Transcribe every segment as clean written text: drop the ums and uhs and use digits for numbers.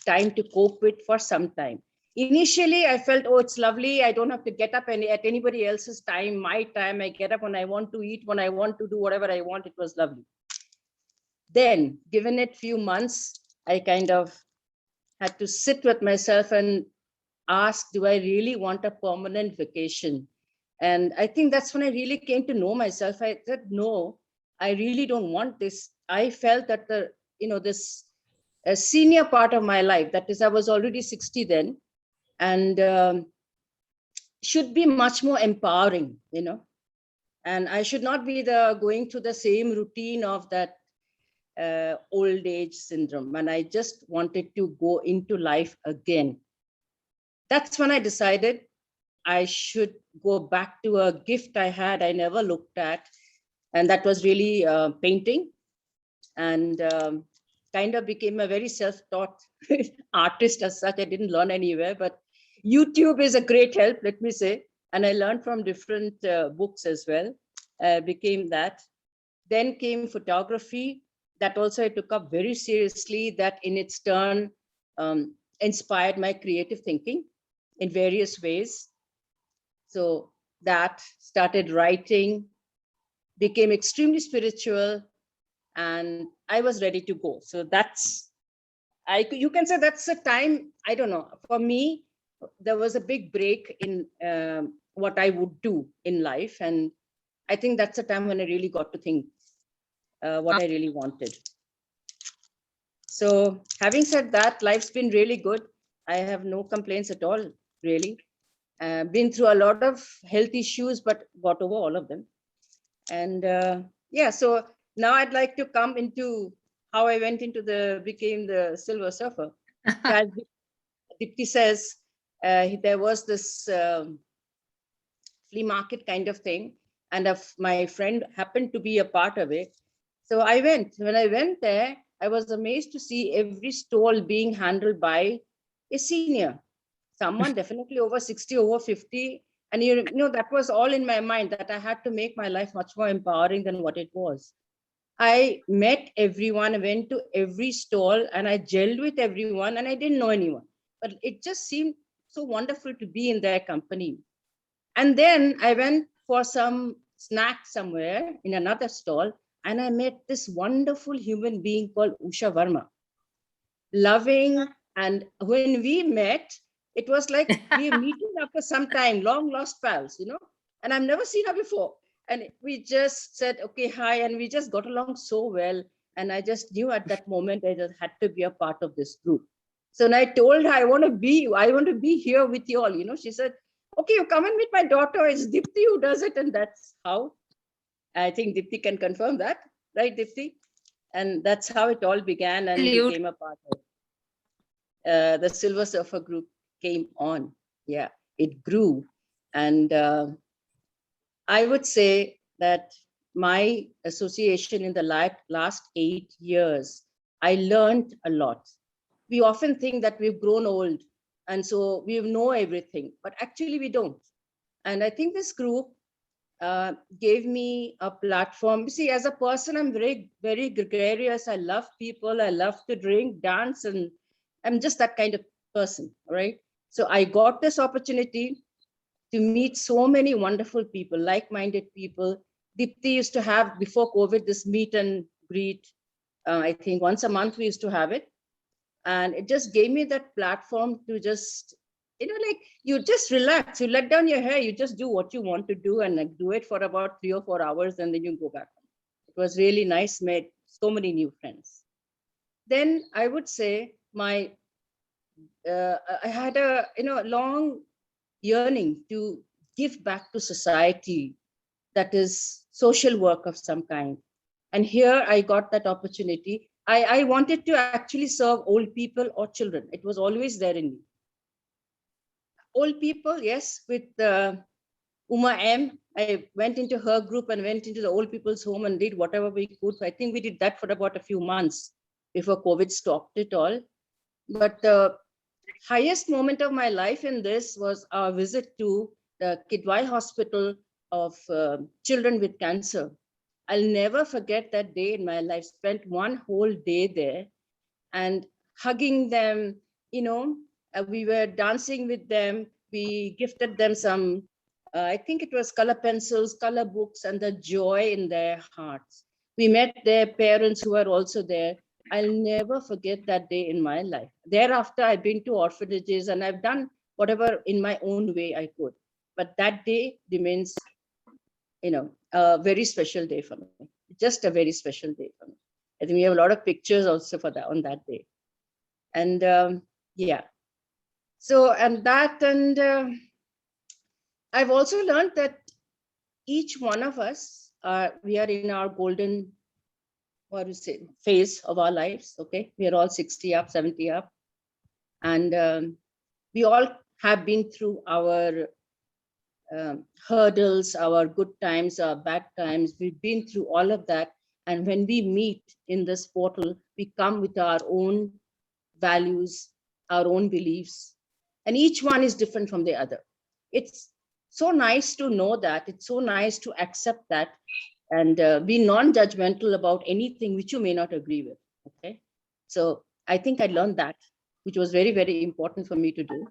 time to cope with for some time. Initially, I felt, oh, it's lovely. I don't have to get up at anybody else's time, my time. I get up when I want to eat, when I want to do whatever I want. It was lovely. Then, given it few months, I kind of had to sit with myself and ask, do I really want a permanent vacation? And I think that's when I really came to know myself. I said, no, I really don't want this. I felt that this a senior part of my life, that is, I was already 60 then, and should be much more empowering, and I should not be going through the same routine of that old age syndrome. And I just wanted to go into life again. That's when I decided I should go back to a gift I had, I never looked at. And that was really painting. And kind of became a very self-taught artist as such. I didn't learn anywhere, but YouTube is a great help, let me say. And I learned from different books as well, became that. Then came photography. That also I took up very seriously. That in its turn inspired my creative thinking in various ways. So that started writing, became extremely spiritual, and I was ready to go. So you can say that's a time, I don't know, for me, there was a big break in what I would do in life. And I think that's a time when I really got to think what I really wanted. So having said that, life's been really good. I have no complaints at all, really. Been through a lot of health issues, but got over all of them. And yeah, so now I'd like to come into how I went into became the Silver Surfer. As Dipti says, there was this flea market kind of thing, and my friend happened to be a part of it. So I went. When I went there, I was amazed to see every stall being handled by a senior, someone definitely over 60, over 50. And that was all in my mind, that I had to make my life much more empowering than what it was. I met everyone, went to every stall, and I gelled with everyone, and I didn't know anyone. But it just seemed so wonderful to be in their company. And then I went for some snack somewhere in another stall, and I met this wonderful human being called Usha Verma. Loving, and when we met, it was like we were meeting after some time, long lost pals, and I've never seen her before. And we just said, okay, hi, and we just got along so well. And I just knew at that moment I just had to be a part of this group. So when I told her, I want to be here with you all, she said, okay, you come and meet my daughter. It's Dipti who does it. And that's how, I think Dipti can confirm that, right, Dipti? And that's how it all began and became a part of the Silver Surfer group came on. Yeah, it grew. And I would say that my association in the last 8 years, I learned a lot. We often think that we've grown old and so we know everything, but actually we don't. And I think this group gave me a platform. See, as a person, I'm very, very gregarious. I love people. I love to drink, dance, and I'm just that kind of person, right? So I got this opportunity to meet so many wonderful people, like-minded people. Dipti used to have, before COVID, this meet and greet. I think once a month we used to have it. And it just gave me that platform to just, you just relax, you let down your hair, you just do what you want to do and do it for about 3 or 4 hours and then you go back. It was really nice, made so many new friends. Then I would say I had a long yearning to give back to society, that is social work of some kind. And here I got that opportunity. I wanted to actually serve old people or children. It was always there in me. Old people, yes, with Uma M. I went into her group and went into the old people's home and did whatever we could. So I think we did that for about a few months before COVID stopped it all. But the highest moment of my life in this was our visit to the Kidwai Hospital of Children with Cancer. I'll never forget that day in my life. Spent one whole day there and hugging them, we were dancing with them. We gifted them some, I think it was color pencils, color books, and the joy in their hearts. We met their parents who were also there. I'll never forget that day in my life. Thereafter, I've been to orphanages and I've done whatever in my own way I could. But that day remains, a very special day for me. Just a very special day for me. I think we have a lot of pictures also for that on that day. And yeah. So, and I've also learned that each one of us, we are in our golden, phase of our lives. Okay. We are all 60 up, 70 up. And we all have been through our hurdles, our good times, our bad times. We've been through all of that. And when we meet in this portal, we come with our own values, our own beliefs, and each one is different from the other. It's so nice to know that. It's so nice to accept that and be non-judgmental about anything which you may not agree with. Okay. So I think I learned that, which was very, very important for me to do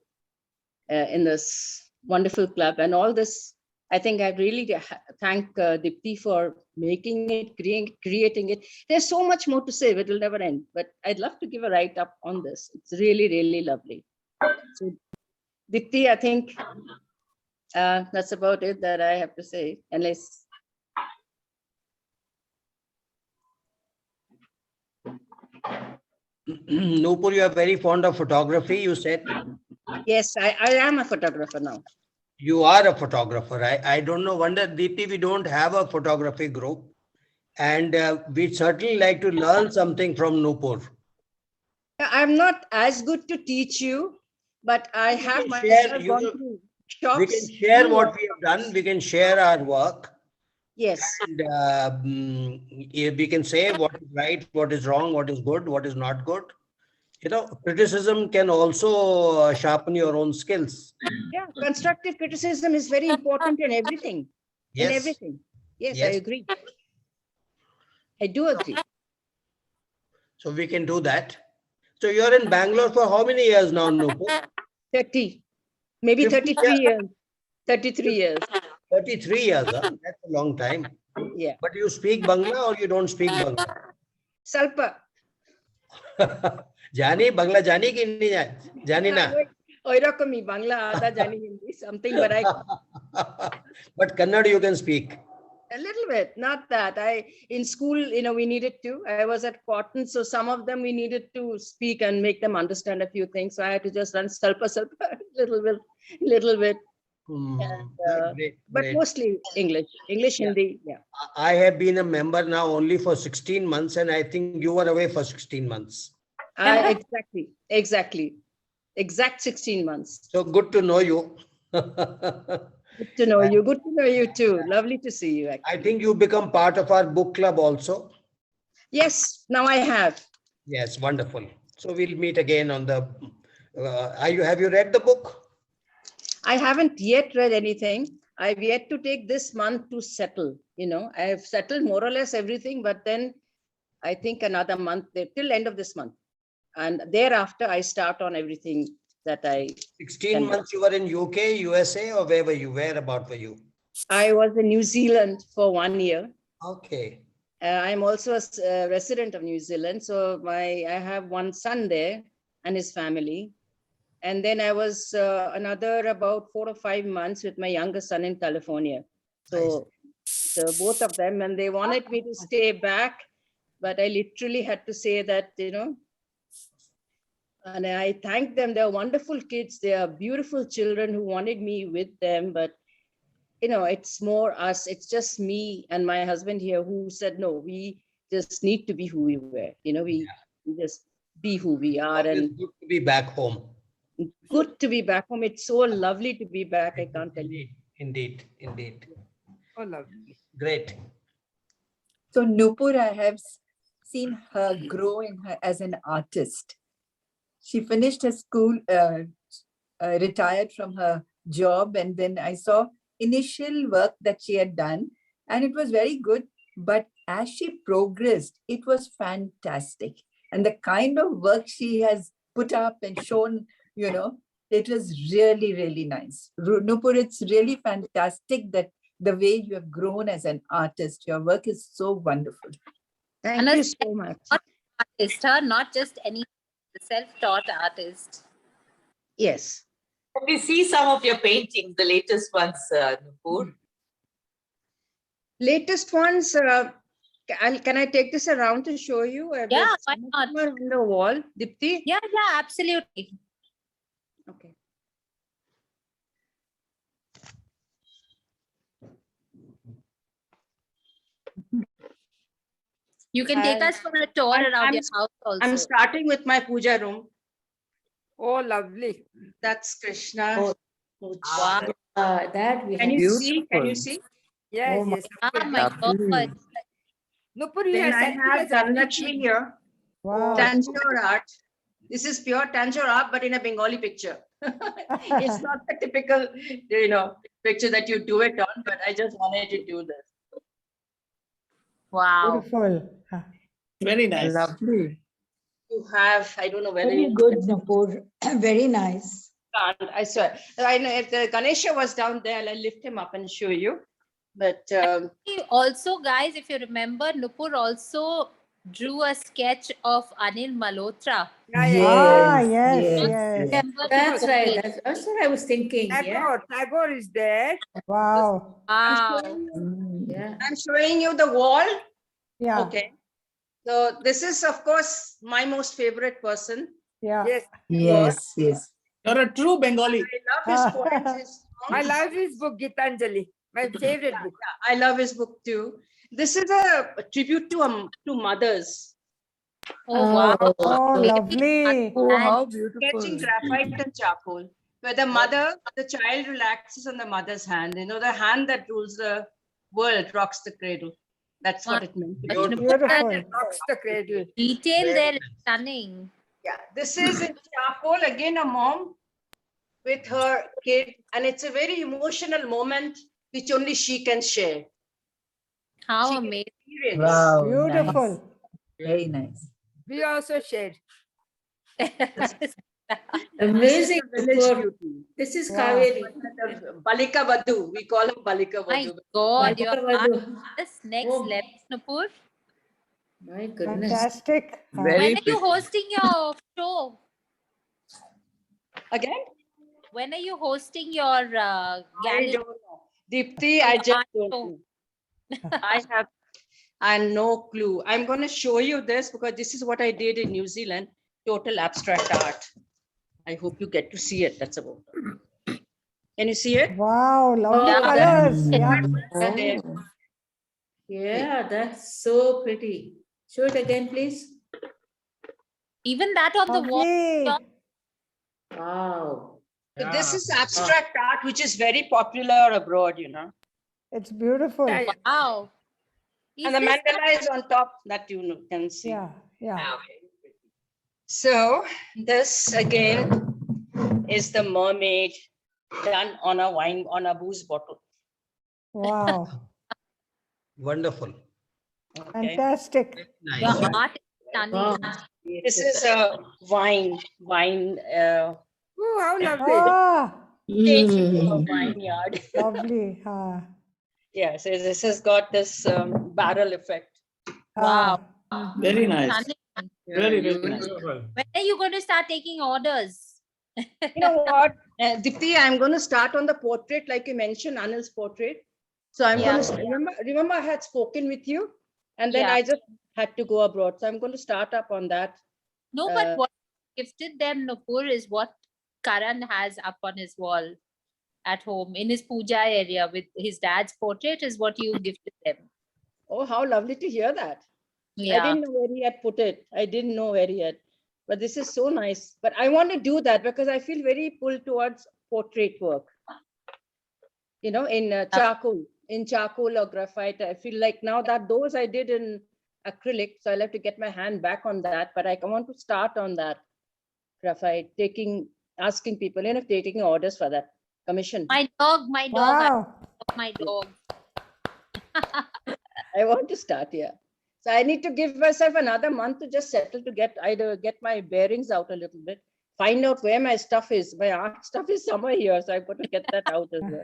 in this wonderful club. And all this, I think I really thank Dipti for making it, creating it. There's so much more to say, but it'll never end. But I'd love to give a write-up on this. It's really, really lovely. So, Dipti, I think that's about it that I have to say, unless... Nupur, you are very fond of photography, you said? Yes, I am a photographer now. You are a photographer. I don't know, wonder, Deepti, we don't have a photography group. And we'd certainly like to learn something from Nupur. I'm not as good to teach you, but I have myself gone through shops. We can share what we have done. We can share our work. Yes. And we can say what is right, what is wrong, what is good, what is not good. Criticism can also sharpen your own skills. Yeah, constructive criticism is very important in everything. Yes. In everything. Yes, I agree. I do agree. So we can do that. So you're in Bangalore for how many years now, Nupur? 30, maybe 33 years. 33 years. 33 years, huh? That's a long time. Yeah. But you speak Bangla or you don't speak Bangla? Salpa. Jani, Bangla Jani ki nahi Jani na? Oirakami, Bangla, Ada Jani Hindi, something, but I... But Kannada you can speak? A little bit, not that. In school, we needed to. I was at Cotton, so some of them we needed to speak and make them understand a few things. So I had to just run salpa, little bit. Great. But mostly English, Hindi. Yeah. I have been a member now only for 16 months, and I think you were away for 16 months. Exactly. Exact 16 months. So good to know you. Good to know you. Good to know you too. Lovely to see you. Actually. I think you become part of our book club also. Yes, now I have. Yes, wonderful. So we'll meet again on the... have you read the book? I haven't yet read anything. I've yet to take this month to settle. I have settled more or less everything, but then I think another month, till end of this month. And thereafter, I start on everything that I... 16 months you were in UK, USA, or where were you? Whereabout were you? I was in New Zealand for 1 year. Okay. I'm also a resident of New Zealand. So I have one son there and his family. And then I was another about 4 or 5 months with my younger son in California. So both of them, and they wanted me to stay back, but I literally had to say that, and I thank them. They're wonderful kids. They are beautiful children who wanted me with them, but it's more us. It's just me and my husband here who said, no, we just need to be who we were. We just be who we are. And good to be back home. Good to be back home. It's so lovely to be back. I can't tell you. Indeed. Oh, lovely. Great. So Nupur, I have seen her grow as an artist. She finished her school, retired from her job, and then I saw initial work that she had done, and it was very good. But as she progressed, it was fantastic. And the kind of work she has put up and shown, it was really, really nice. Nupur, it's really fantastic that the way you have grown as an artist, your work is so wonderful. Thank And a you so much. artist, huh? Not just any self-taught artist. Yes. Can we see some of your paintings, the latest ones, Nupur? Latest ones, can I take this around to show you? Yeah, why Some of not? them are on the wall. Dipti? Yeah, absolutely. Okay. You can take us for a tour around your house also. I'm starting with my puja room. Oh, lovely. That's Krishna. Oh, Wow. that we Can have. you see? Can you beautiful. see? Yes, Oh my yes. Oh my Lovely. God. Nupur, you Then have I sent me have as Dhanlakshmi everything. here. Wow. Tanjore art. This is pure Tanjore art, but in a Bengali picture. It's not the typical, picture that you do it on, but I just wanted to do this. Wow. Beautiful. Very nice. Lovely. You have, I don't know whether Very you good, Nupur. Very nice. can't, I swear. I know if the Ganesha was down there, I'll lift him up and show you. But Also, guys, if you remember, Nupur also drew a sketch of Anil Malhotra. Ah, Yes, yes, yes, yes. yes. Remember That's the right. photo? That's what I was thinking. Yeah. Tagore is there. Wow. Wow. Yeah. I'm showing you the wall. Yeah. Okay. So this is, of course, my most favorite person. Yeah. Yes, Yes, yes. You're a true Bengali. I love his poems. His I songs. love his book, Gitanjali. My favorite book. I love his book too. This is a tribute to mothers. Oh, wow. Oh, Really lovely. Oh, how And beautiful. Sketching graphite and charcoal, where the child relaxes on the mother's hand. The hand that rules the world rocks the cradle. That's what it meant. to be. Beautiful. Beautiful. Rocks the cradle. detail there is stunning. Yeah, this is in charcoal, again a mom with her kid, and it's a very emotional moment which only she can share. How She can amazing. experience. Wow. Beautiful. Nice. Very nice. We also shared. Amazing. This is the village Nupur. beauty. This is Wow. Kaveri. Balika Vadu, we call him Balika My Vadu. God, your Balika art Vadu. is next Oh. level, Nupur. My goodness. Fantastic. Very When are you hosting your show? Again? When are you hosting your I gallery? don't know. Deepthi, I just art don't show. know. I have no clue. I'm going to show you this because this is what I did in New Zealand, total abstract art. I hope you get to see it. That's about. Can you see it? Wow, lovely Yeah. colors. Yeah. There. Oh. Yeah, that's so pretty. Show it again, please. Even that on the wall. Lovely. Wow. So this is abstract art, which is very popular abroad, It's beautiful. Yeah, yeah. Wow. And the Is this- mandala is on top that can see. Yeah, yeah. So this again is the mermaid done on a booze bottle. Wow. Wonderful. Okay. Fantastic. Nice. Your art is stunning. Wow. This is a wine Oh, how lovely. Ah, taking to a Mm. vineyard. lovely. Yeah, so this has got this barrel effect. Wow. Very nice. Stunning. Very, very nice. When are you going to start taking orders? You know what, Dipti, I'm going to start on the portrait, like you mentioned, Anil's portrait. So I'm going to remember I had spoken with you, and then Yeah. I just had to go abroad. So I'm going to start up on that. No, but what you gifted them, Nupur, is what Karan has up on his wall at home in his puja area with his dad's portrait is what you gifted them. Oh, how lovely to hear that. I Yeah. didn't know where he had put it. I didn't know where he had. But this is so nice. But I want to do that because I feel very pulled towards portrait work. In charcoal or graphite. I feel like now that those I did in acrylic, so I'll have to get my hand back on that. But I want to start on that graphite, asking people, taking orders for that commission. My dog, Wow. my dog. I want to start, yeah. So I need to give myself another month to just settle, to get my bearings out a little bit, find out where my stuff is. My art stuff is somewhere here, so I've got to get that out as well.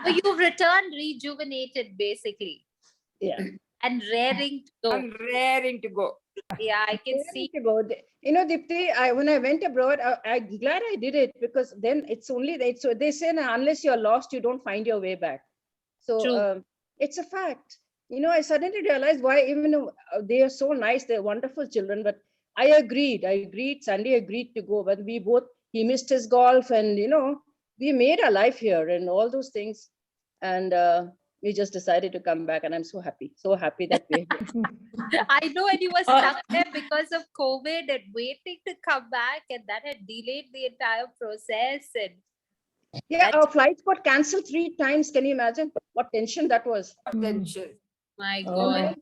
So you've returned rejuvenated, basically, Yeah. and raring to go. I'm raring to go. Yeah, I can Where see. to go? You know, Dipti, when I went abroad, I'm glad I did it, because then it's only, so they say unless you're lost, you don't find your way back. So True. it's a fact. You know, I suddenly realized why, even though they are so nice, they're wonderful children, but I agreed, Sandy agreed to go, but he missed his golf, and, you know, we made our life here and all those things. And we just decided to come back, and I'm so happy that we're here. I know, and you were stuck there because of COVID and waiting to come back, and that had delayed the entire process. And Yeah, That's- our flights got cancelled 3 times. Can you imagine what tension that was? Potential. my Oh. God.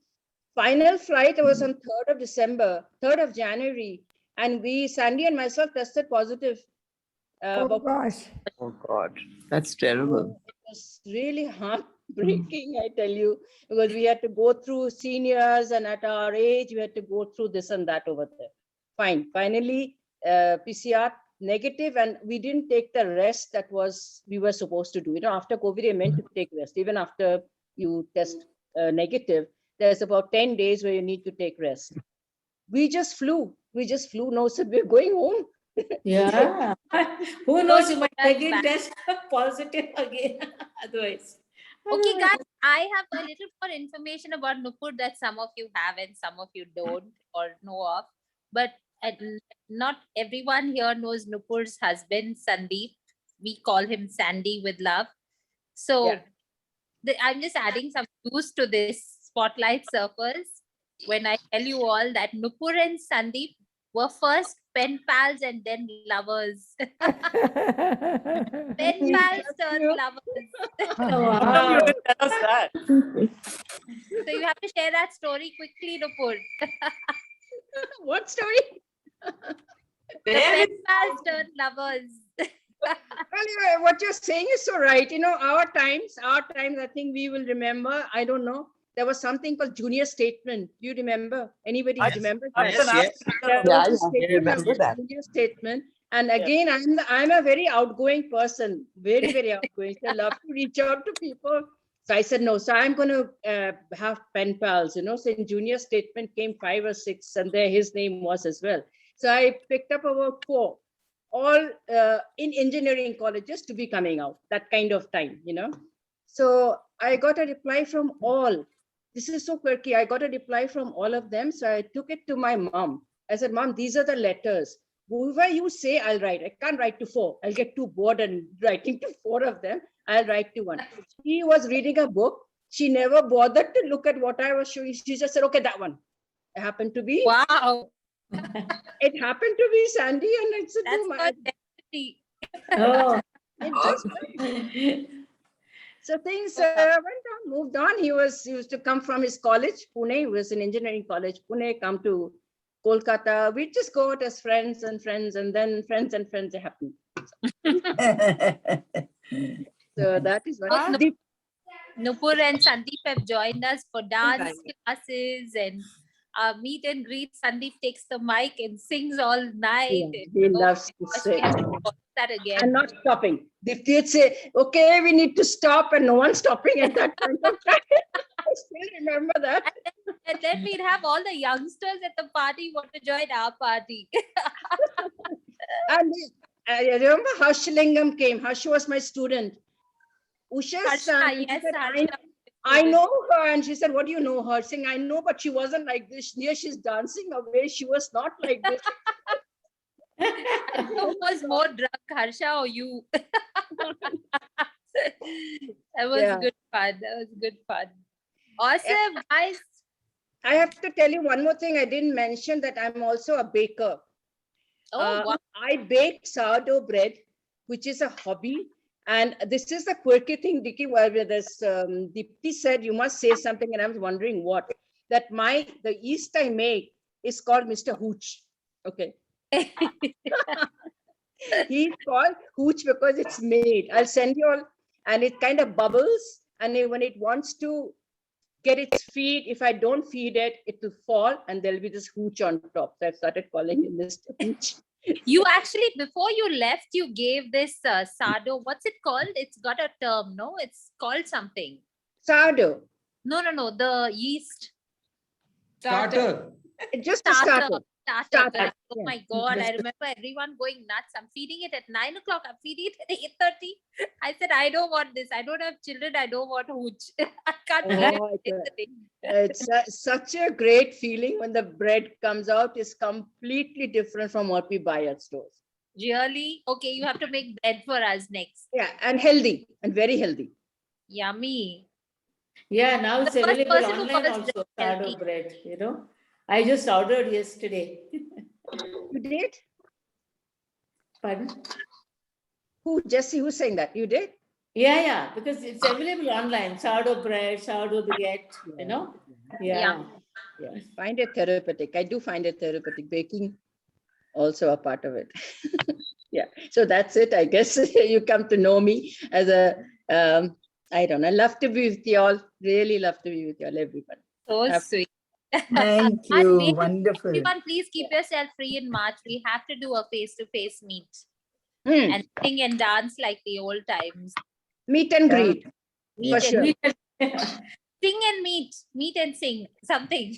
Final flight was on 3rd of December, 3rd of January, and Sandy and myself tested positive. Oh, But gosh. Oh God, that's terrible. it was really heartbreaking, I tell you, because we had to go through seniors, and at our age, we had to go through this and that over there. Fine. Finally, PCR negative, and we didn't take the rest that we were supposed to do. You know, after COVID, you're meant to take rest. Even after you test negative, there's about 10 days where you need to take rest. We just flew. No, said we're going home. Yeah. Who knows, you might Don't again back. test positive again. Otherwise. Okay, guys, I have a little more information about Nupur that some of you have and some of you don't or know of. But not everyone here knows Nupur's husband, Sandeep. We call him Sandy with love. So Yeah. I'm just adding some news to this spotlight circles when I tell you all that Nupur and Sandeep were first pen pals and then lovers. Pen pals turned lovers. Wow. You didn't tell us that. So you have to share that story quickly, Nupur. What story? The pen pals turned lovers. Well, what you're saying is so right. You know, our times, I think we will remember. I don't know. There was something called junior statement. Do you remember? Anybody Yes. remember? That's that? an Yes, There Yeah, was a yeah, I statement remember called that. Junior statement. And again, I'm a very outgoing person, very, very outgoing. So I love to reach out to people. So I said, no, so I'm going to have pen pals, you know. So in junior statement came 5 or 6, and there his name was as well. So I picked up about 4, all in engineering colleges to be coming out, that kind of time, you know. So I got a reply from all. This is so quirky. I got a reply from all of them. So I took it to my mom. I said, Mom, these are the letters. Whoever you say, I'll write. I can't write to 4. I'll get too bored and writing to 4 of them. I'll write to 1. She was reading a book. She never bothered to look at what I was showing. She just said, okay, that one. It happened to be. Wow. It happened to be Sandy, and I said, That's oh my. called destiny. Oh. It just so things went on, moved on. He used to come from his college, Pune. He was in engineering college, Pune, come to Kolkata. We'd just go out as friends, and then friends it happened. So that is what. Ah. The- Nupur and Sandeep have joined us for dance classes and meet and greet. Sandeep takes the mic and sings all night. Yeah, and he oh loves to gosh, sing. we have to watch that again. and not stopping. If you'd say, okay, we need to stop, and no one's stopping at that point of time. I still remember that. And then we'd have all the youngsters at the party want to join our party. And I remember Harshilingam came. Harsh was my student. Usha's Harsha, son. yes, Said, Harsha. I know her. And she said, what do you know her? Saying, I know, but she wasn't like this. Here she's dancing away. She was not like this. And who was more drunk, Harsha or you? That was Yeah. good fun. That was good fun. Awesome, guys. I have to tell you one more thing. I didn't mention that I'm also a baker. Oh, wow. I bake sourdough bread, which is a hobby. And this is the quirky thing, Dicky, where this Dipti said, you must say something. And I was wondering what. That the yeast I make is called Mr. Hooch. Okay. He's called Hooch because it's made. I'll send you all. And it kind of bubbles. And when it wants to get its feed. If I don't feed it, it will fall and there'll be this hooch on top. So I started calling him Mr. Hooch. You actually, before you left, you gave this sardo. What's it called? It's got a term, no? It's called something. Sourdough. No, the yeast. Starter. It's just a starter. Starter. Correct. Oh yeah. my God. I Just- remember everyone going nuts. I'm feeding it at 9 o'clock. I'm feeding it at 8:30. I said, I don't want this. I don't have children. I don't want hooch. I can't believe Oh, it. it's such a great feeling when the bread comes out. Is completely different from what we buy at stores. Really? Okay, you have to make bread for us next. Yeah, and healthy and very healthy. Yummy. Yeah, now it's The first available person who online calls also, bread sourdough healthy. bread, you know. I just ordered yesterday. You did? Pardon? Who, Jesse? Who's saying that? You did? Yeah, because it's available online, sourdough bread, sourdough baguette, you know. Yeah. Yeah, find it therapeutic. I do find it therapeutic. Baking also a part of it. Yeah. So that's it. I guess you come to know me as a, I don't know. I love to be with you all. Really love to be with you all, everyone. So Have- sweet. Thank And you. maybe Wonderful. everyone, please keep yourself free in March. We have to do a face-to-face meet Hmm. and sing and dance like the old times. Meet and Yeah. greet. Meet For and sure. sing and meet and sing something.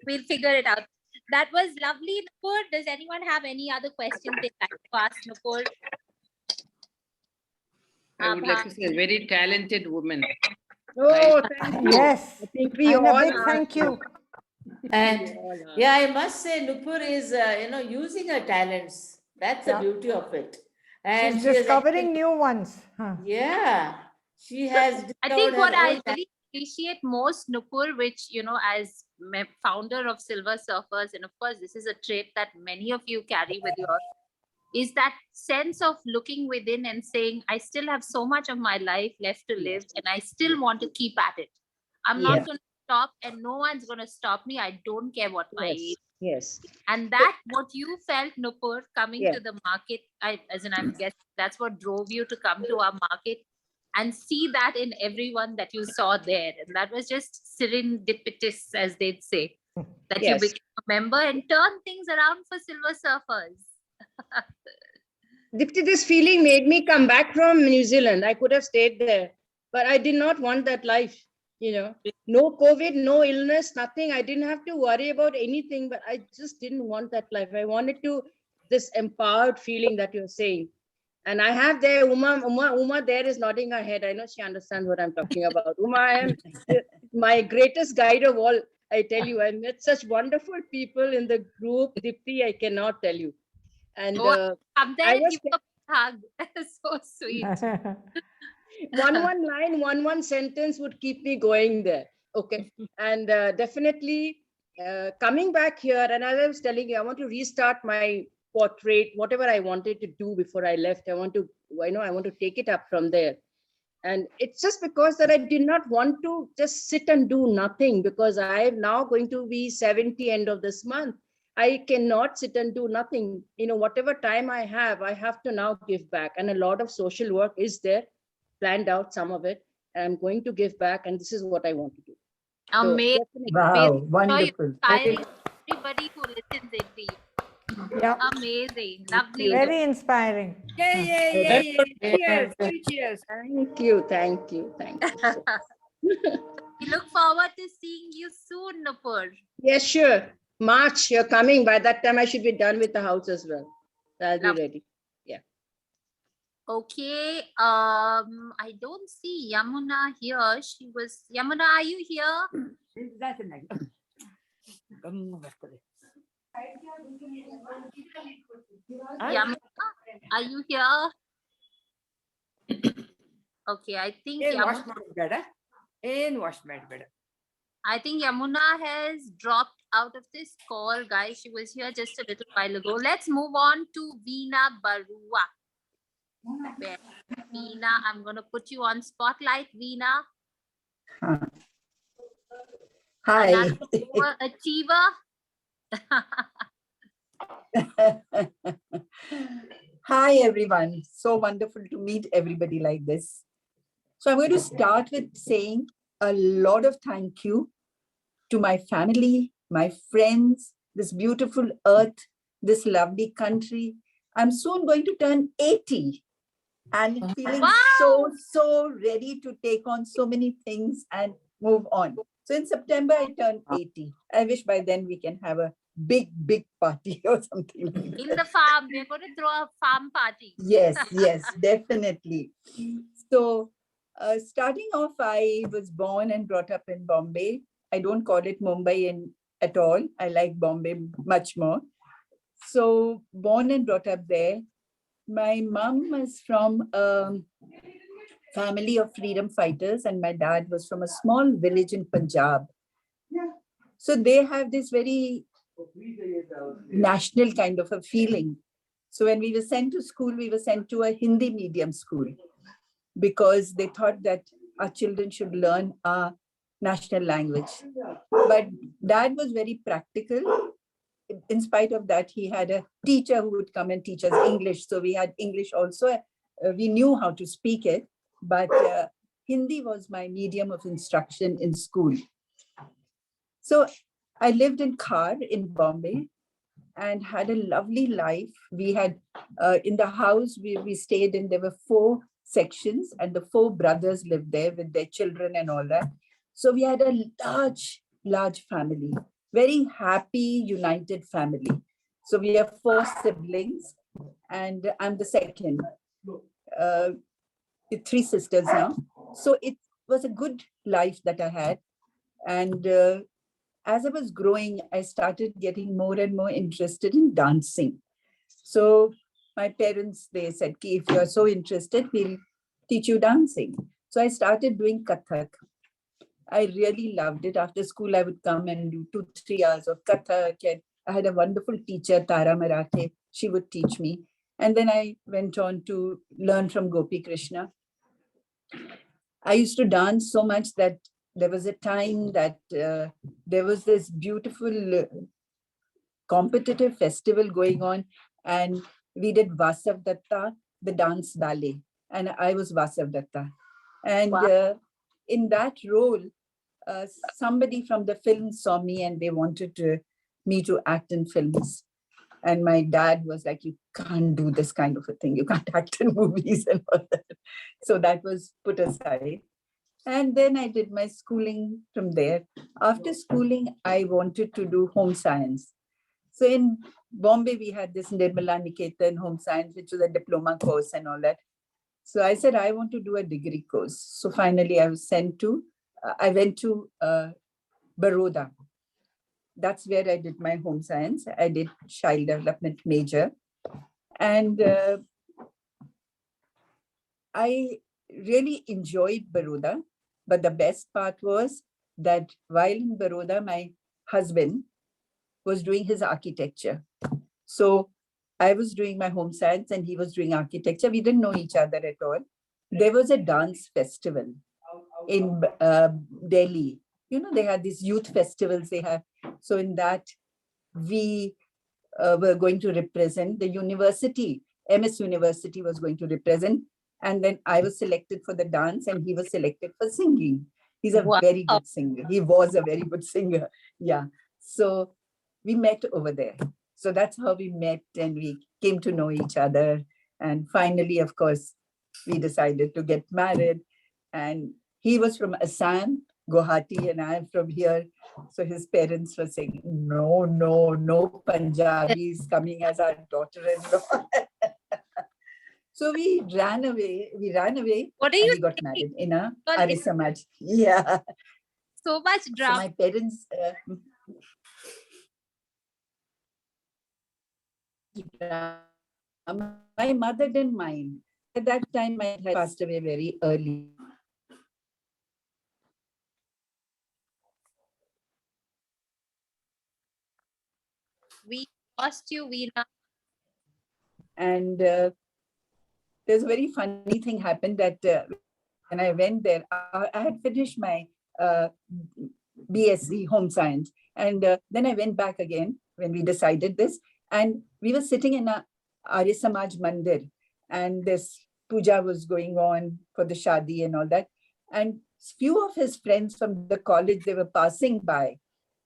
We'll figure it out. That was lovely, Nupur. Does anyone have any other questions they'd like to ask Nupur? I would like to say a very talented woman. Oh, thank you. Yes. I think we And all a big are. thank you. And We all are. yeah, I must say Nupur is, using her talents. That's the Yeah. beauty of it. And She's she has discovering new ones. Huh. yeah, she has I discovered think what her I own really appreciate most, Nupur, which, as founder of Silver Surfers, and of course, this is a trait that many of you carry with you, is that sense of looking within and saying, I still have so much of my life left to live, and I still want to keep at it. I'm not Yeah. going to stop, and no one's going to stop me. I don't care what my Yes. age. Yes. And that, what you felt, Nupur, coming Yeah. to the market, I'm guessing that's what drove you to come to our market and see that in everyone that you saw there. And that was just serendipitous, as they'd say, that you Yes. became a member and turned things around for Silver Surfers. Dipti, this feeling made me come back from New Zealand. I could have stayed there, but I did not want that life. No COVID, no illness, nothing. I didn't have to worry about anything, but I just didn't want that life. I wanted this empowered feeling that you're saying. And I have there, Uma there is nodding her head. I know she understands what I'm talking about. Uma, I am my greatest guide of all. I tell you, I met such wonderful people in the group, Dipti, I cannot tell you. And Come there I and was give a hug. So sweet. one line, one sentence would keep me going there. Okay. And definitely coming back here, and as I was telling you, I want to restart my portrait, whatever I wanted to do before I left. I want to take it up from there. And it's just because that I did not want to just sit and do nothing, because I'm now going to be 70 end of this month. I cannot sit and do nothing. Whatever time I have to now give back. And a lot of social work is there, planned out, some of it. And I'm going to give back, and this is what I want to do. So, Amazing. definitely. Wow, Amazing. wonderful. Inspiring everybody who listens indeed. Yeah. Amazing. Lovely. Very inspiring. Yeah. Cheers. Cheers. Thank you. We look forward to seeing you soon, Nupur. Yes, sure. March, you're coming. By that time, I should be done with the house as well. I'll be Lovely. ready. Okay. I don't see Yamuna here. Yamuna, are you here? Yamuna, are you here? Okay, I think Yamuna has dropped out of this call, guys. She was here just a little while ago. Let's move on to Veena Barua. Veena, I'm going to put you on spotlight, Veena. Hi. Another overachiever. Hi, everyone. So wonderful to meet everybody like this. So I'm going to start with saying a lot of thank you to my family, my friends, this beautiful earth, this lovely country. I'm soon going to turn 80 and feeling so ready to take on so many things and move on. So in September, I turn 80. I wish by then we can have a big party or something like that. In the farm, we're going to throw a farm party. Yes, definitely. So starting off, I was born and brought up in Bombay. I don't call it Mumbai at all. I like Bombay much more. So born and brought up there. My mom was from a family of freedom fighters and my dad was from a small village in Punjab. So they have this very national kind of a feeling. So when we were sent to school, we were sent to a Hindi medium school because they thought that our children should learn our national language. But dad was very practical. In spite of that, he had a teacher who would come and teach us English. So we had English also. We knew how to speak it, but Hindi was my medium of instruction in school. So I lived in Khar in Bombay and had a lovely life. We had, in the house we stayed in, there were 4 sections and the 4 brothers lived there with their children and all that. So we had a large family, very happy, united family. So we have 4 siblings and I'm the second, 3 sisters now. So it was a good life that I had. And as I was growing, I started getting more and more interested in dancing. So my parents, they said, if you're so interested, we'll teach you dancing. So I started doing Kathak. I really loved it. After school, I would come and do 2-3 hours of Kathak. And I had a wonderful teacher, Tara Marathe. She would teach me. And then I went on to learn from Gopi Krishna. I used to dance so much that there was a time that there was this beautiful competitive festival going on and we did Vasav Datta, the dance ballet. And I was Vasav Datta. And in that role, somebody from the film saw me and they wanted me to act in films. And my dad was like, you can't do this kind of a thing. You can't act in movies and all that. So that was put aside. And then I did my schooling from there. After schooling, I wanted to do home science. So in Bombay, we had this Nirmala Niketan home science, which was a diploma course and all that. So I said, I want to do a degree course. So finally, I went to Baroda. That's where I did my home science. I did child development major. And I really enjoyed Baroda. But the best part was that while in Baroda, my husband was doing his architecture. So I was doing my home science and he was doing architecture. We didn't know each other at all. There was a dance festival in Delhi. You know, they had these youth festivals they have. So in that, we were going to represent the university. MS University was going to represent. And then I was selected for the dance and he was selected for singing. He's a very good singer. He was a very good singer. Yeah. So we met over there. So that's how we met and we came to know each other. And finally, of course, we decided to get married. And he was from Assam, Guwahati, and I'm from here. So his parents were saying, no Punjabis coming as our daughter-in-law. So we ran away. What are and you we got saying? married in a Arya Samaj. Yeah. So much drama. So my parents. My mother didn't mind. At that time, my dad had passed away very early. We lost you, Veena. And there's a very funny thing happened that when I went there, I had finished my BSc Home Science. And then I went back again when we decided this. And we were sitting in a Arya Samaj Mandir. And this puja was going on for the shadi and all that. And few of his friends from the college, they were passing by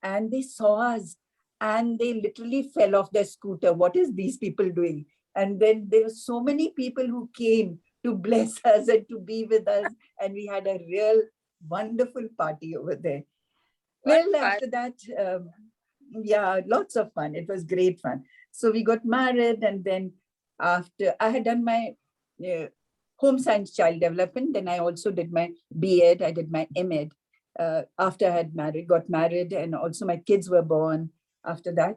and they saw us and they literally fell off their scooter. What is these people doing? And then there were so many people who came to bless us and to be with us. And we had a real wonderful party over there. What Well, fun. after that, yeah, lots of fun. It was great fun. So we got married, and then after I had done my home science child development, then I also did my B.Ed, I did my M.Ed after I had got married, and also my kids were born after that.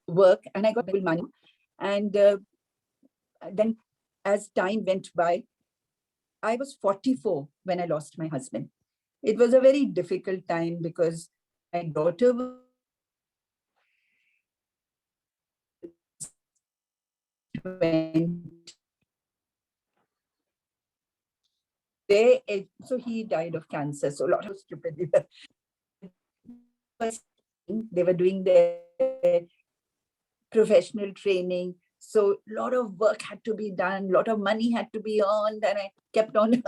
Work, and I got money. And then as time went by, I was 44 when I lost my husband. It was a very difficult time because my daughter went there, so he died of cancer. So a lot of stupid. They were doing their professional training. So a lot of work had to be done, a lot of money had to be earned. And I kept on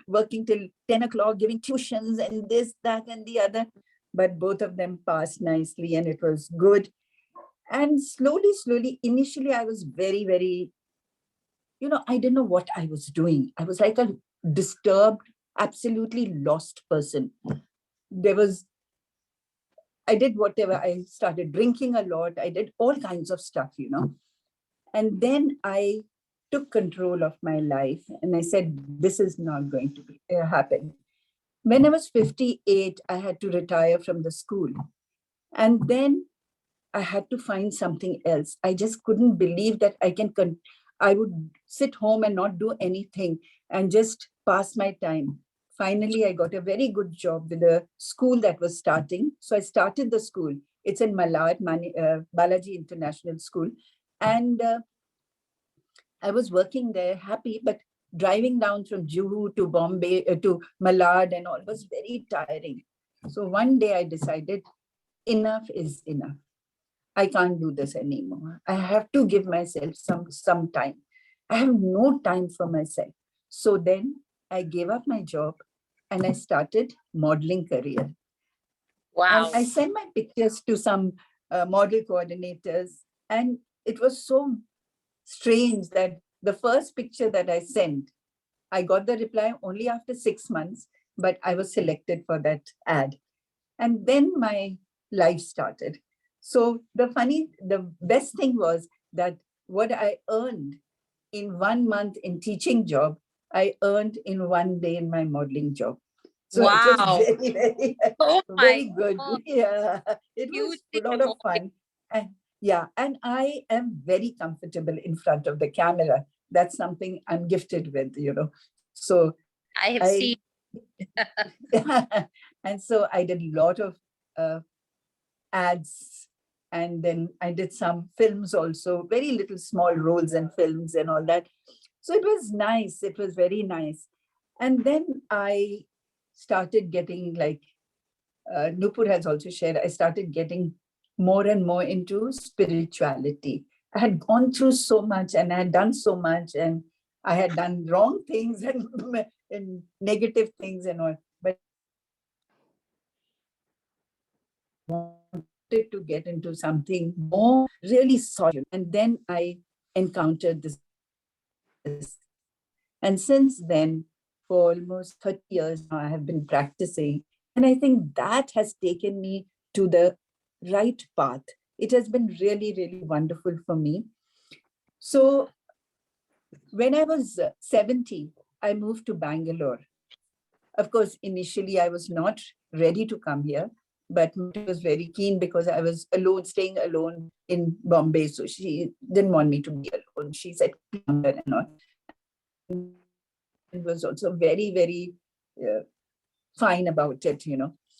working till 10 o'clock, giving tuitions and this, that, and the other. But both of them passed nicely and it was good. And slowly, initially I was very, very, I didn't know what I was doing. I was like a disturbed, absolutely lost person. I did whatever. I started drinking a lot. I did all kinds of stuff, And then I took control of my life and I said, this is not going to happen. When I was 58, I had to retire from the school. And then I had to find something else. I just couldn't believe that I would sit home and not do anything and just pass my time. Finally, I got a very good job with a school that was starting. So I started the school. It's in Malad, Balaji International School. And I was working there happy, but driving down from Juhu to Bombay, to Malad and all was very tiring. So one day I decided enough is enough. I can't do this anymore. I have to give myself some time. I have no time for myself. So then I gave up my job and I started modeling career. Wow. And I sent my pictures to some model coordinators. And it was so strange that the first picture that I sent, I got the reply only after 6 months, but I was selected for that ad. And then my life started. So the best thing was that what I earned in 1 month in teaching job, I earned in 1 day in my modeling job. So it was Wow. very, very, Oh very my good. God. Yeah, it was Hugely a lot of fun. And yeah, and I am very comfortable in front of the camera. That's something I'm gifted with, So I have seen. and so I did a lot of ads, and then I did some films also, very little small roles in films and all that. So it was nice. It was very nice. And then I started getting like, Nupur has also shared, I started getting more and more into spirituality. I had gone through so much and I had done so much and I had done wrong things and negative things and all. But wanted to get into something more really solid. And then I encountered this. And since then, for almost 30 years now, I have been practicing. And I think that has taken me to the right path. It has been really, really wonderful for me. So when I was 70, I moved to Bangalore. Of course, initially I was not ready to come here, but I was very keen because I was alone, staying alone in Bombay. So she didn't want me to be alone. She said, come here and all. It was also very, very fine about it,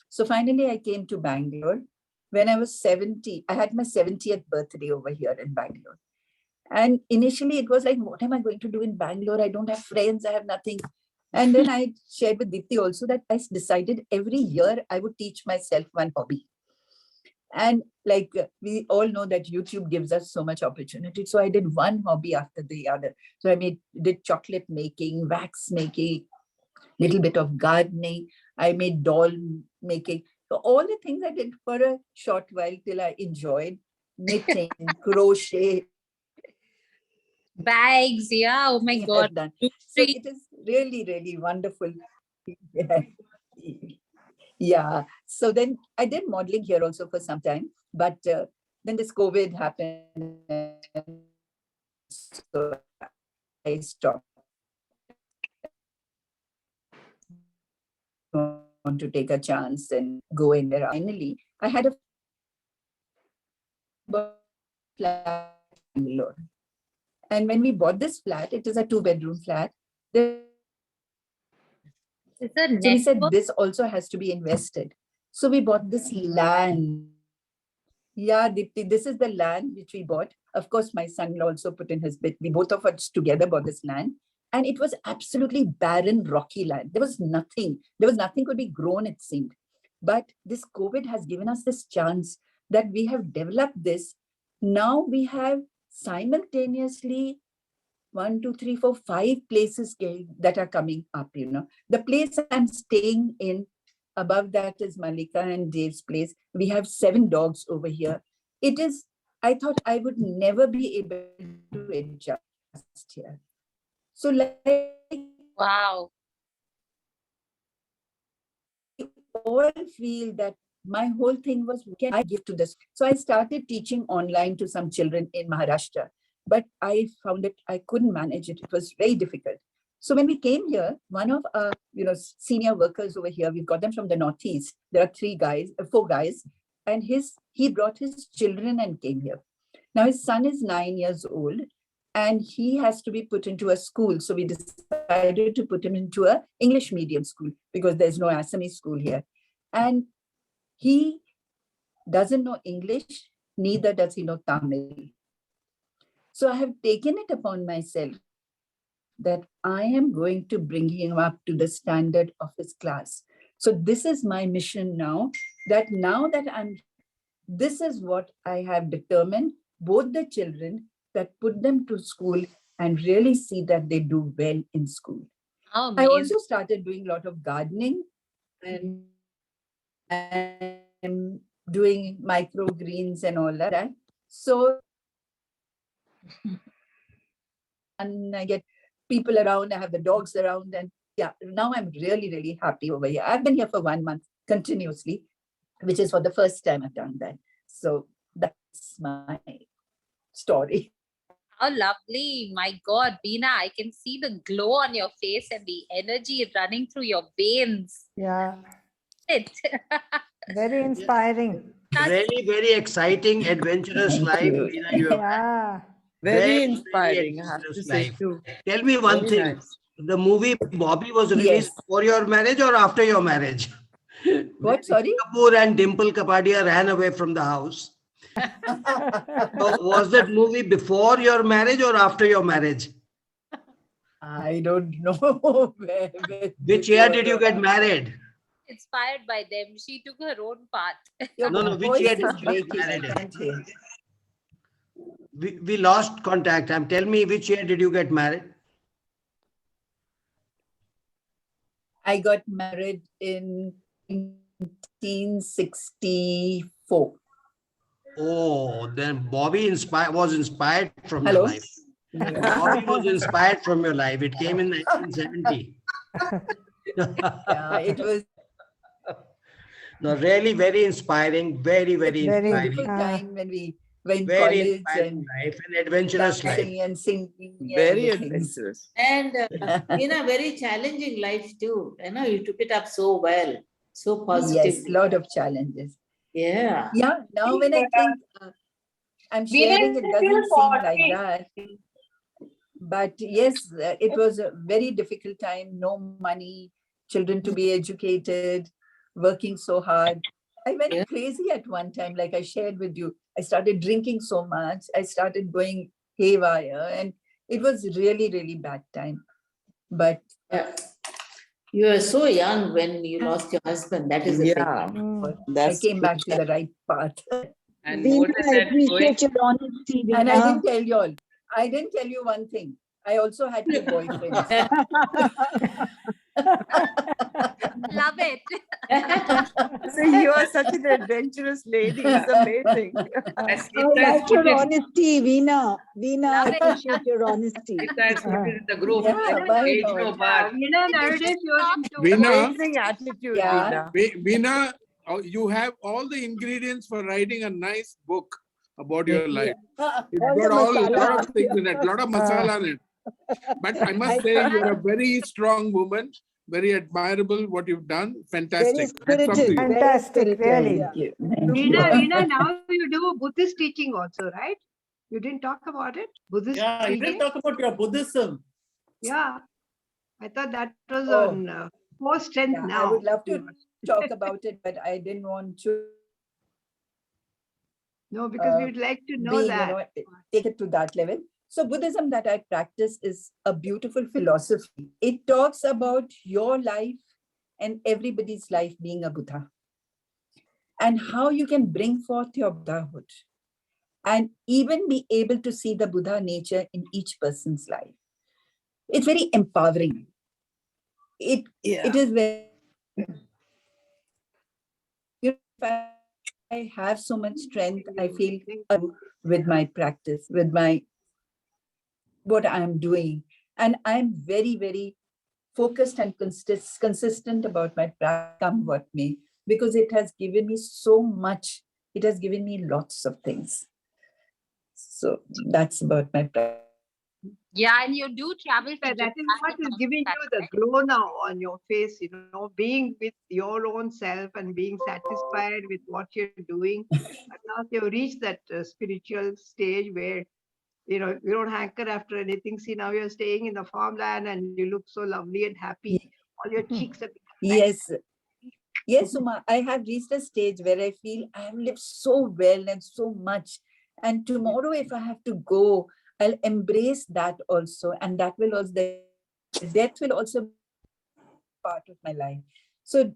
So finally I came to Bangalore. When I was 70, I had my 70th birthday over here in Bangalore. And initially it was like, what am I going to do in Bangalore? I don't have friends, I have nothing. And then I shared with Deepti also that I decided every year I would teach myself one hobby. And like we all know that YouTube gives us so much opportunity. So I did one hobby after the other. So I did chocolate making, wax making, little bit of gardening. I made doll making. So all the things I did for a short while till I enjoyed knitting, crochet. Bags, yeah. Oh my God. Done. So it is really, really wonderful. Yeah. Yeah. So then I did modeling here also for some time, but then this COVID happened. So I stopped. Want to take a chance and go in there. Finally, I had a flat in Bangalore. And when we bought this flat, it is a 2-bedroom flat. It's a So we said network. this also has to be invested. So we bought this land. Yeah, Dipti, this is the land which we bought. Of course, my son also put in his bit. We both of us together bought this land. And it was absolutely barren, rocky land. There was nothing. There was nothing could be grown, it seemed. But this COVID has given us this chance that we have developed this. Now we have simultaneously 1, 2, 3, 4, 5 places that are coming up, you know. The place I'm staying in, above that is Malika and Dave's place. We have 7 dogs over here. It is, I thought I would never be able to adjust here. So like, Wow. all feel that my whole thing was, what can I give to this? So I started teaching online to some children in Maharashtra, but I found it, I couldn't manage it. It was very difficult. So when we came here, one of our, senior workers over here, we've got them from the Northeast. There are 4 guys, and he brought his children and came here. Now his son is 9 years old, and he has to be put into a school. So we decided to put him into an English medium school because there's no Assamese school here. And he doesn't know English, neither does he know Tamil. So I have taken it upon myself that I am going to bring him up to the standard of his class. So this is my mission now, that this is what I have determined, both the children, that put them to school and really see that they do well in school. Oh, I amazing. also started doing a lot of gardening and doing microgreens and all that. So, and I get people around, I have the dogs around, and yeah, now I'm really, really happy over here. I've been here for 1 month continuously, which is for the first time I've done that. So that's my story. How lovely. My God, Beena, I can see the glow on your face and the energy running through your veins. Yeah, It. very inspiring. Really very exciting, adventurous Thank life, you. Veena, you have had. Yeah, Very inspiring, I have to adventurous say life. too. Tell me one Very thing. nice. The movie Bobby was released Yes. before your marriage or after your marriage? What, sorry? Kapoor and Dimple Kapadia ran away from the house. So was that movie before your marriage or after your marriage? I don't know. Which year did you get married? Inspired by them. She took her own path. Your No, which voice year is did you get breaking. I married in? can't hear. We lost contact. Tell me, which year did you get married? I got married in 1964. Oh, then Bobby was inspired from Hello? your life. Bobby was inspired from your life. It came in 1970. Yeah, it was No, really very inspiring. Very, very Very, inspiring. beautiful time when we were in Very college inspiring and life and adventurous life. dancing and singing. Very and things. adventurous. And in a very challenging life too. You took it up so well, so positive. Yes, lot of challenges. Yeah. Yeah, now when I think I'm sharing, it doesn't seem like that. But yes, it was a very difficult time, no money, children to be educated, working so hard. I went crazy at one time, like I shared with you. I started drinking so much. I started going haywire, and it was really, really bad time. But You were so young when you lost your husband. That is the thing. Yeah, I that's came back to the right path. And more Veena, than I that, appreciate your honesty, And I Veena. didn't tell you all. I didn't tell you one thing. I also had 2 boyfriends. Love it. so you are such an adventurous lady. It's amazing. That's I Sita has like put your it, honesty, Veena. Veena, I Love it. appreciate your honesty. Sita has put it in the group. Yeah, Like, why age not? no bar. Veena, nowadays you're into Veena, Amazing attitude, Yeah. Veena. Veena, you have all the ingredients for writing a nice book about your life. It's All got the a lot masala. of things in it, a lot of masala in it. But I must say, you're a very strong woman, very admirable what you've done. Very Fantastic. Hats off to spirited. you. Very Fantastic, spirited. really. Thank you. Thank Veena, you. Veena, now you do Buddhist teaching also, right? You didn't talk about it? Buddhist Yeah, you teaching? didn't talk about your Buddhism. Yeah. I thought that was Oh. on more strength Yeah, now. I would love to talk about it, but I didn't want to No, because we would like to know be, that. take it to that level. So Buddhism that I practice is a beautiful philosophy. It talks about your life and everybody's life being a Buddha, and how you can bring forth your Buddhahood and even be able to see the Buddha nature in each person's life. It's very empowering. It is very, if I have so much strength, I feel with my practice, with my what I'm doing. And I'm very, very focused and consistent about my practice, come what may, because it has given me so much. It has given me lots of things. So that's about my practice. Yeah, and you do travel to That is Japan what and is all giving that, you the right? glow now on your face, being with your own self and being satisfied with what you're doing. But now you've reached that spiritual stage where, you don't hanker after anything. See, now you're staying in the farmland and you look so lovely and happy. All your cheeks are Yes. Yes, Suma, I have reached a stage where I feel I have lived so well and so much. And tomorrow, if I have to go, I'll embrace that also. And that will also, the death will also be part of my life. So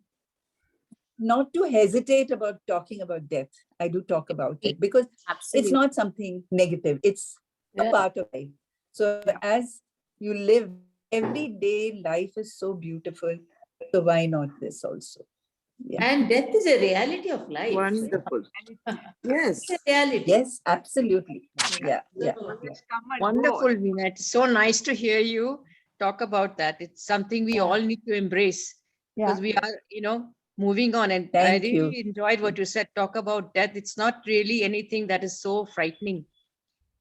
not to hesitate about talking about death. I do talk about it because it's not something negative. It's a part of life. So as you live, everyday life is so beautiful. So why not this also? Yeah. And death is a reality of life. Wonderful. Yes. It's a reality. Yes, absolutely. Yeah, yeah. always come and Wonderful, go. Veena. It's so nice to hear you talk about that. It's something we all need to embrace because we are, moving on. And I Thank really you. enjoyed what you said. Talk about death. It's not really anything that is so frightening.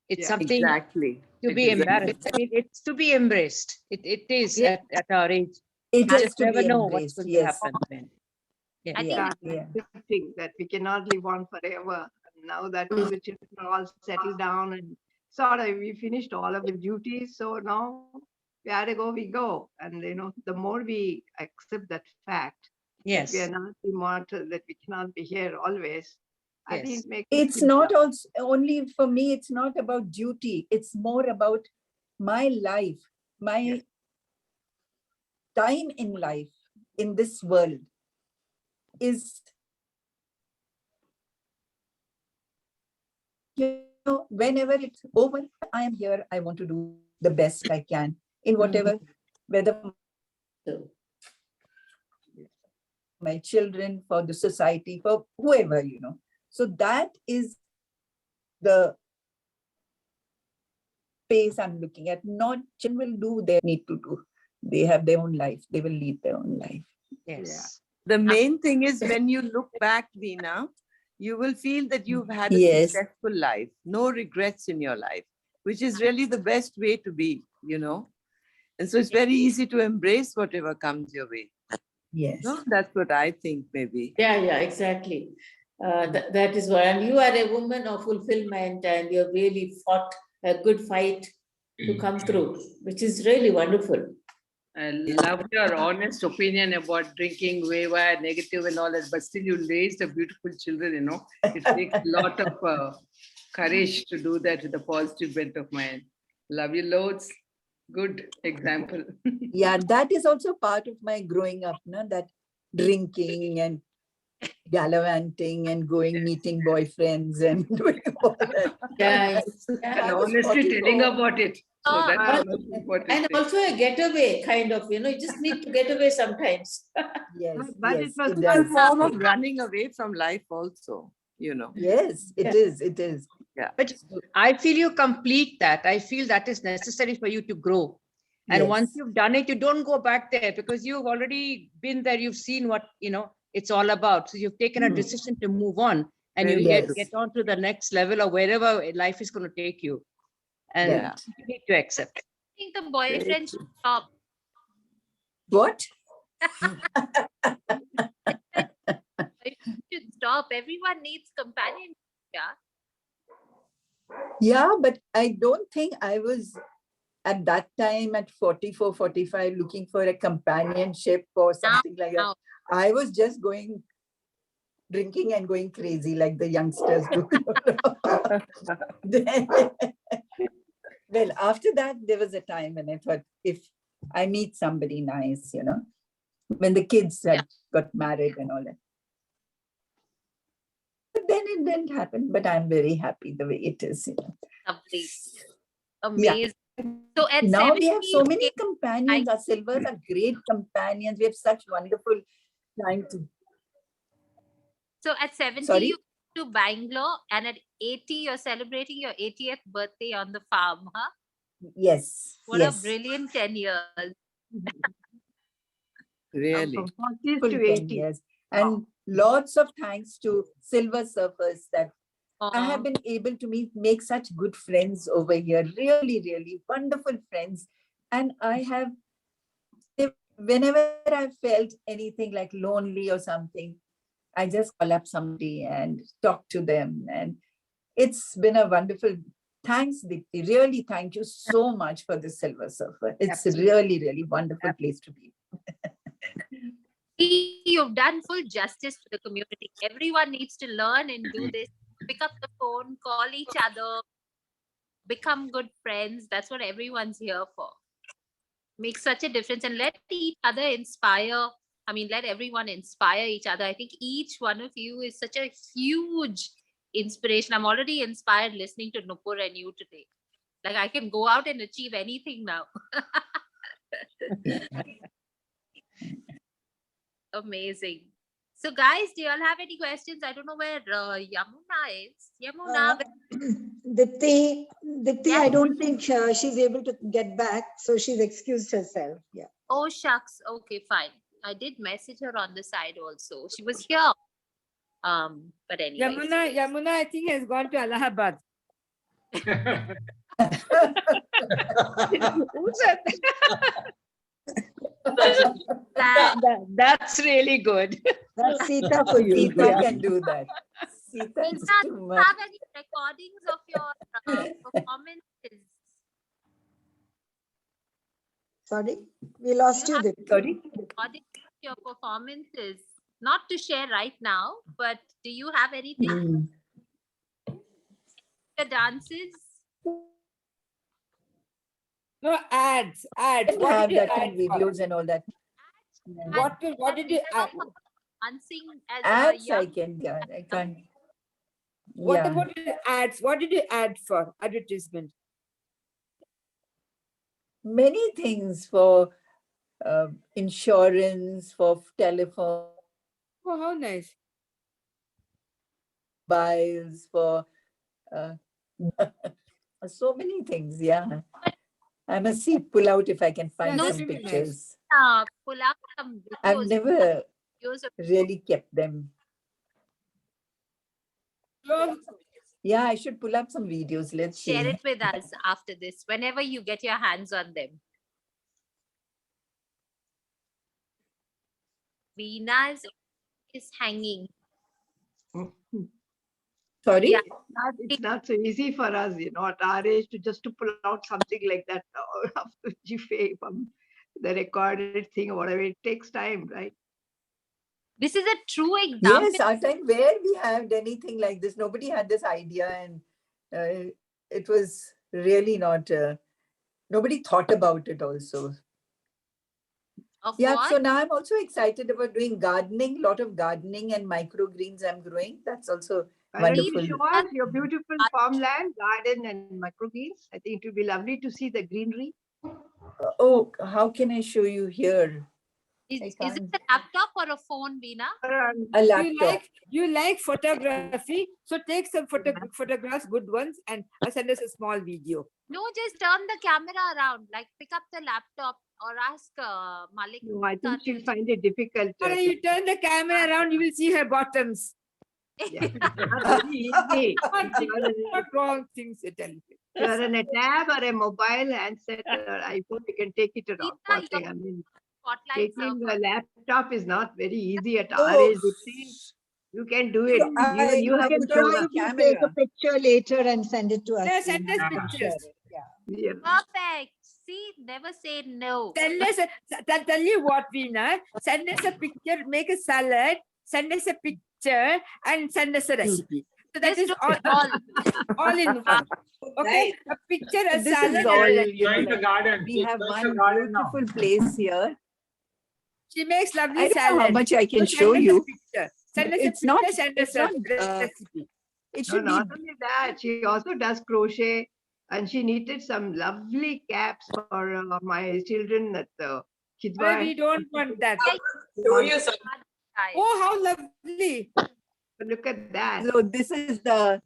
It's Yeah. something Exactly. to be Exactly. embarrassed. I mean, it's to be embraced. It is Yeah. at our age. It You is just to never be know what's embraced. going to Yes. happen. Yeah. I think Yeah, Yeah. that's the thing that we cannot live on forever. Now that all the children are all settled down and sort of we finished all of the duties, so now we had to go, we go. And the more we accept that fact that we are Yes. not immortal, that we cannot be here always, I think Yes. it makes It's not also only for me, it's not about duty. It's more about my life, my time in life, in this world is, whenever it's over, I am here. I want to do the best I can in whatever, whether my children, for the society, for whoever, So that is the space I'm looking at. Not children will do their need to do. They have their own life. They will lead their own life. Yes. The main thing is when you look back, Veena, you will feel that you've had a Yes. successful life, no regrets in your life, which is really the best way to be, And so it's very easy to embrace whatever comes your way. Yes. No, that's what I think, maybe. Yeah, exactly. That is why. And you are a woman of fulfillment and you've really fought a good fight to come through, which is really wonderful. I love your honest opinion about drinking weva, negative and all that, but still you raised a beautiful children, It takes a lot of courage to do that with a positive bent of mind. Love you loads. Good example. Yeah, that is also part of my growing up, no? That drinking and gallivanting and going meeting boyfriends and doing all that. Yes. And Yeah. I was honestly telling 44. about it. So Oh, that's Ah, the most important And thing. also a getaway kind of, you just need to get away sometimes. Yes, but yes, it was it One does. form of running away from life also, Yes, it is. It is. But I feel you complete that. I feel that is necessary for you to grow. And once Yes. you've done it, you don't go back there because you've already been there. You've seen what, it's all about. So you've taken a decision to move on and you Very get, true. get on to the next level or wherever life is going to take you. And Yeah. you need to accept. I think the boyfriend should stop. What? It should stop. Everyone needs companionship. Yeah. Yeah, but I don't think I was at that time at 44, 45 looking for a companionship or something like that. Now. I was just going drinking and going crazy like the youngsters do. Then- well, after that, there was a time when I thought, if I meet somebody nice, when the kids had got married and all that. But then it didn't happen, but I'm very happy the way it is. Lovely. Amazing. So at Now 70, we have so many companions. Our silvers are great companions. We have such wonderful time to. so at 70, Sorry? you go to Bangalore, and at 80, you're celebrating your 80th birthday on the farm, huh? Yes. What yes. a brilliant 10 years. Really. From 40 Full to 10 80. years. And lots of thanks to Silver Surfers that I have Aw. been able to make such good friends over here. Really, really wonderful friends. And I have, whenever I felt anything like lonely or something, I just call up somebody and talk to them. And it's been a wonderful, thanks, Deepti. Really, thank you so much for the Silver Surfer. It's Absolutely. really, really wonderful place to be. You've done full justice to the community. Everyone needs to learn and do this. Pick up the phone, call each other, become good friends. That's what everyone's here for. Make such a difference and let each other inspire. I mean, let everyone inspire each other. I think each one of you is such a huge inspiration. I'm already inspired listening to Nupur and you today. Like I can go out and achieve anything now. Amazing. So guys, do you all have any questions? I don't know where Yamuna is. Yamuna, Dipti, Yeah. I don't think she's able to get back, so she's excused herself. Yeah. oh shucks. Okay, fine. I did message her on the side also. She was here. But anyway. Yamuna, I think has gone to Allahabad. Who said that? That's really good. That's Sita for you. Sita Yeah. can do that. Sita is Sita, do too you much. have any recordings of your performances? Sorry, we lost you, have- Dipti. Sorry? Recordings of your performances? Not to share right now, but do you have anything? The dances? No, ads. I didn't What have did you that add in for? videos and all that. What did you add? Dancing as Ads a I young can, yeah, I can't. What Yeah. about the ads? What did you add for advertisement? Many things for insurance, for telephone, Oh, how nice. mobiles, for so many things. Yeah. I must see, pull out if I can find Yeah, some that's really nice. pictures. pull up some I've videos. never Videos of really kept them. So, Yeah, I should pull up some videos. Let's see. share it with us after this, whenever you get your hands on them. Veena is hanging. Sorry? Yeah. It's not so easy for us, at our age to pull out something like that after GFA from the recorded thing or whatever. It takes time, right? This is a true example. Yes, our time where we had anything like this, nobody had this idea, and it was really not Nobody thought about it also. Of Yeah, what? so now I'm also excited about doing gardening, lot of gardening and microgreens I'm growing. That's also Why don't you wonderful. show us your beautiful farmland, garden, and microgreens? I think it would be lovely to see the greenery. Oh, how can I show you here? Is I it can't. a laptop or a phone, Veena? A You laptop. like photography, so take some photographs, good ones, and send us a small video. No, just turn the camera around. Like pick up the laptop or ask Malik. No, I think she'll find it difficult. Or you turn the camera around, you will see her bottoms. Yeah. Not very easy. Not wrong things to tell you. You're on a tab or a mobile handset or iPhone, you can take it around. Veena, Poor thing. I mean, Spotlight taking surfer. a laptop is not very easy at our Oh, age. You can do it. So Even you I have can to show show my us. Take a camera. picture later and send it to us. Yeah, send us Veena. We'll pictures. share it. Yeah. Yeah. Perfect. See, never say no. Send us tell you what, Veena. Send us a picture, make a salad, send us a picture, and send us a recipe. So that is Just all in one. Okay, a picture, a This salad, is and all, a recipe. you know, Join the garden. we have Join one the garden now. beautiful place here. She makes lovely I don't know salad. how much I can So show send us a you. picture. Send us It's a not- picture, send us it's a not, recipe. It No, should be not only that, she also does crochet and she knitted some lovely caps for my children at the kids' Why we don't want that. show you some. Oh, how lovely. Look at that. So this is the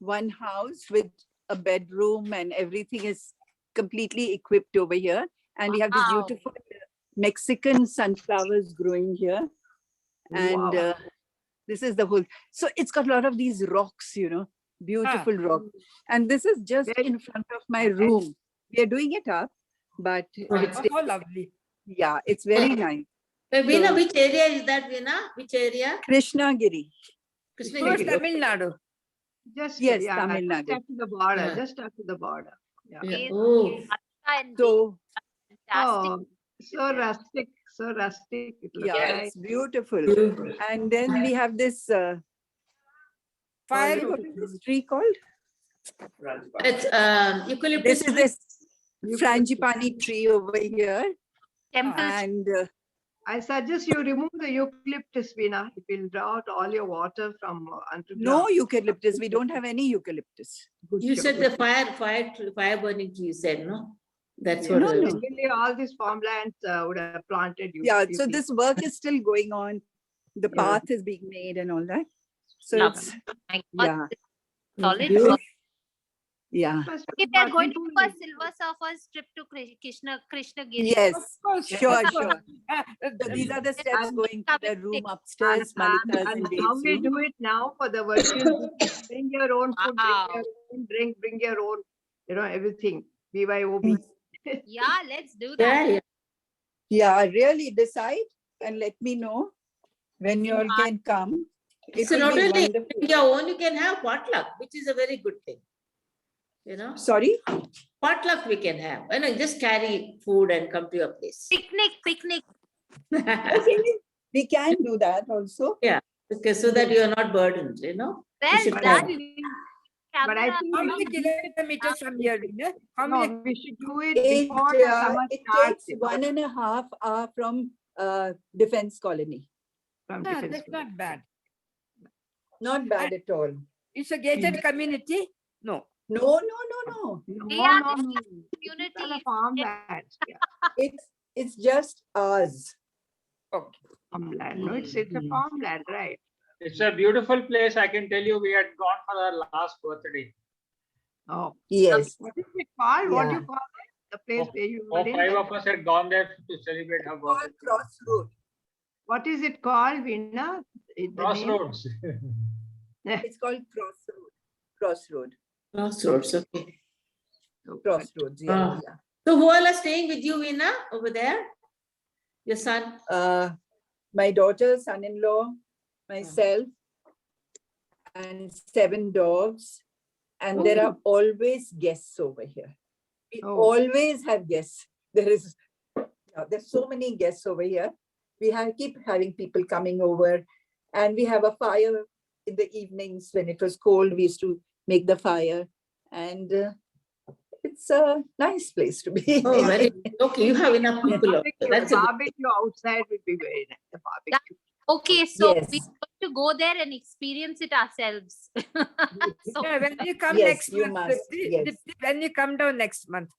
one house with a bedroom and everything is completely equipped over here. And we have this Wow. beautiful Mexican sunflowers growing here. And Wow. this is the whole, so it's got a lot of these rocks, you know, beautiful rocks. And this is just Very- in front of my room. We are doing it up, but it's, Oh, how lovely. yeah, it's very nice. Veena, So- which area is that, Veena? Which area? Krishnagiri. Oh, Krishnagiri. Tamil Nadu. Just, Yes, yeah, Tamil just Nadu. up to the border, Yeah. just up to the border. Yeah. Yeah. Oh, And So fantastic. Oh, so rustic, so rustic. It looks yeah, like. it's beautiful. And then we have this, Fire. what is this tree called? it's eucalyptus. This is this frangipani tree over here. Temple. And I suggest you remove the eucalyptus, Veena. It will draw out all your water from underground. no eucalyptus. We don't have any eucalyptus. Good You job, said good the job. fire burning tree, you said, no? That's Yeah. what. No, I was- no. Really, all these farmlands would have planted you. Yeah, so this work is still going on. The Yeah. path is being made and all that. So Love. it's, My yeah. God, solid. Beautiful. work. Yeah. Okay, we are going to do a Silver Surfers trip to Krishnagiri. Yes, Of course. sure, of course. sure. So these are the steps And- going to the room upstairs, And, Malika's and and how Dave's we room. do it now for the virtual, bring your own food, Wow. bring your own drink, bring your own, everything. BYOB. Yeah, let's do Yeah, that. yeah. Yeah, really decide and let me know when you all can come. It So will not be only wonderful. your own, you can have potluck, which is a very good thing. Sorry? Potluck we can have. Just carry food and come to your place. Picnic. Okay, we can do that also. Okay, so that you are not burdened, You Well should done. But I Camera. think How we many should do it- kilometers from here, Veena? How no, many? we should do it It, before the summer it starts. takes 1.5 hours from Defense Colony. From Ah, defense that's not bad. Not bad at all. It's a gated community? No. No. No, We are no, the no. community. It's not a farmland. Yeah, It's just ours. Okay. farmland. No, it's a farmland, right? It's a beautiful place. I can tell you, we had gone for our last birthday. Oh, Yes. what is it called? What do Yeah. you call it? The place where you All were in? 5 of us had gone there to celebrate her Called birthday. Crossroad. What is it called, Veena? The name? Crossroads. It's called Crossroad. Crossroad. Crossroads, okay. Crossroads. Yeah. Ah. So who all are staying with you, Veena, over there? Your son? Yeah. My daughter, son-in-law, myself, and 7 dogs. And there are always guests over here. We Oh. always have guests. There's so many guests over here. We keep having people coming over, and we have a fire in the evenings when it was cold. We used to make the fire, and It's a nice place to be. Oh, very okay. You have enough people. Also. Barbecue, That's a good barbecue outside would be very nice. The barbecue. Okay, so Yes. we're going to go there and experience it ourselves. So, Yeah, when you come Yes, next you month, must, yes. when you come down next month.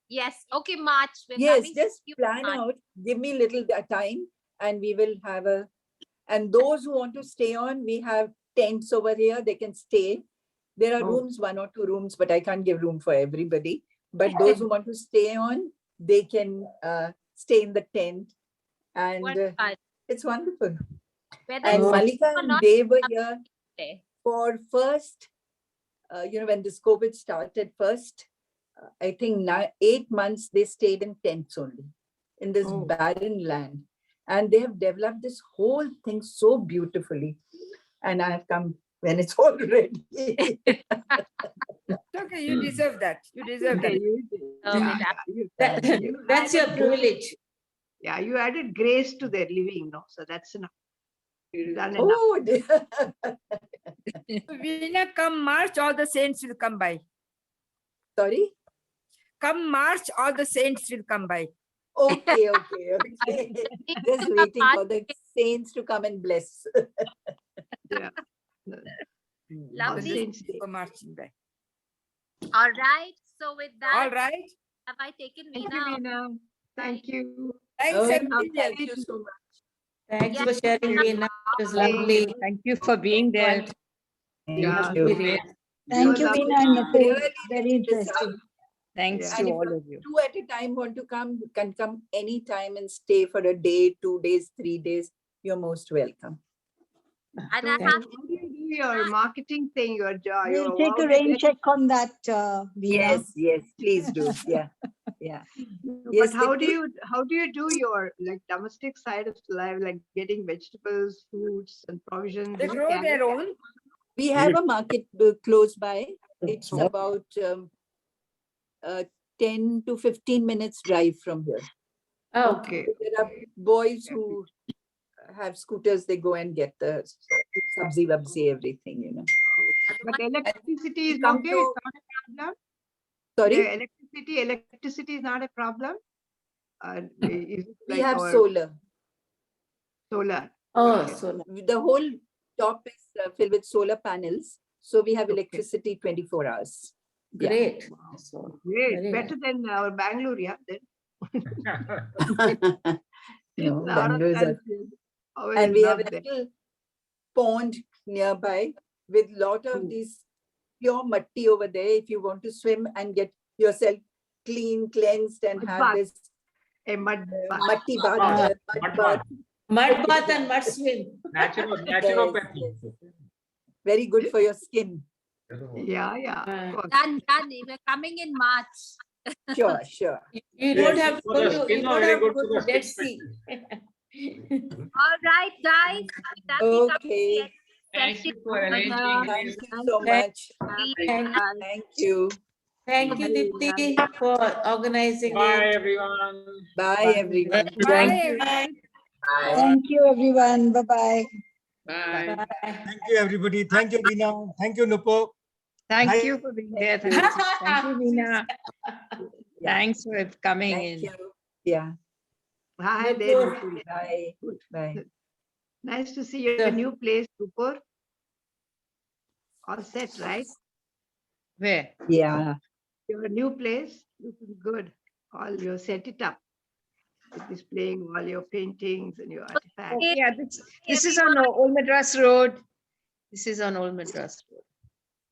yes, okay, March. We're Yes, coming just to you plan March. out, give me little time and we will have and those who want to stay on, we have tents over here, they can stay. There are rooms, 1 or 2 rooms, but I can't give room for everybody. But those who want to stay on, they can stay in the tent and it's wonderful. Whether And it's Malika or and not, Dave were here there. for first, when this COVID started first, I think 8 months they stayed in tents only in this barren land. And they have developed this whole thing so beautifully. And I have come when it's all ready. Okay, you deserve that. You deserve that. That's your privilege. Yeah, you added grace to their living, no? So that's enough. You've done enough. Oh, dear. Veena, come March, all the saints will come by. Sorry? Come March, all the saints will come by. Okay. Just waiting for the saints to come and bless. Yeah. Lovely. Saints Go marching by. All right. So with that, All right. have I taken Thank you, Veena? Veena. Thank you. Thanks, Oh, everybody. thank you so much. Thanks Yeah. for sharing, Veena. It was lovely. Thank you for being there. Yeah. You. Great. Thank you, lovely. Veena and Nupur. Really Very interesting. Thanks Yeah. to And if all of you. 2 at a time want to come, you can come anytime and stay for a day, 2 days, 3 days. You're most welcome. And So I how have do you do your marketing thing, your job? We'll take a rain check on that, Veena. Yes, please do. Yeah. Yes, But how it do is- you do your like domestic side of life, like getting vegetables, fruits, and provisions? They Do you grow carry their that? own. We have a market close by. It's about 10 to 15 minutes drive from here. Oh, Okay. There are boys who have scooters, they go and get the sabzi, everything. But electricity is come okay. to- It's not a problem. Sorry, Yeah, electricity is not a problem. Is it we like have our solar. solar? oh, Okay. so The whole top is filled with solar panels. So we have Okay. electricity 24 hours. Yeah. great. So, Great. very Better than our Bangalore, yeah. Then. No, Lot of Bangalore is countries, always and we have not a there. little pond nearby with lot of these pure matti over there. If you want to swim and get yourself clean, cleansed, and Mud have bath. this A mud bath. matti bath, Ah, mud bath. mud bath and mud swim. Naturopathy. Very good for your skin. Yeah, of Ah. course. done. We're coming in March. Sure. You don't Yes. have to For go the to, skin, you or don't very have to good go for to the Dead skin. Sea. All right, guys. With that, we come to the Okay. end Thank session. you for arranging Thank this. you so much. Thank, Thank you. thank you, Dipti, for organizing Bye, it. everyone. Bye, everyone. Bye, Thank you. everyone. Thank you, everyone. Bye-bye. Bye. Bye. Thank you, everybody. Thank you, Veena. Thank you, Nupur. Thank Hi. you for being there. Thank you. Thank you, Veena. Yeah. Thanks for coming Thank in. you. Yeah. Hi Nupur. there. Nupur. Bye. Bye. Nice to see your new place, Nupur. All set, right? Where? Yeah. Your new place looking good. All you set it up. Displaying all your paintings and your artifacts. Yeah, this is on Old Madras Road. This is on Old Madras Road.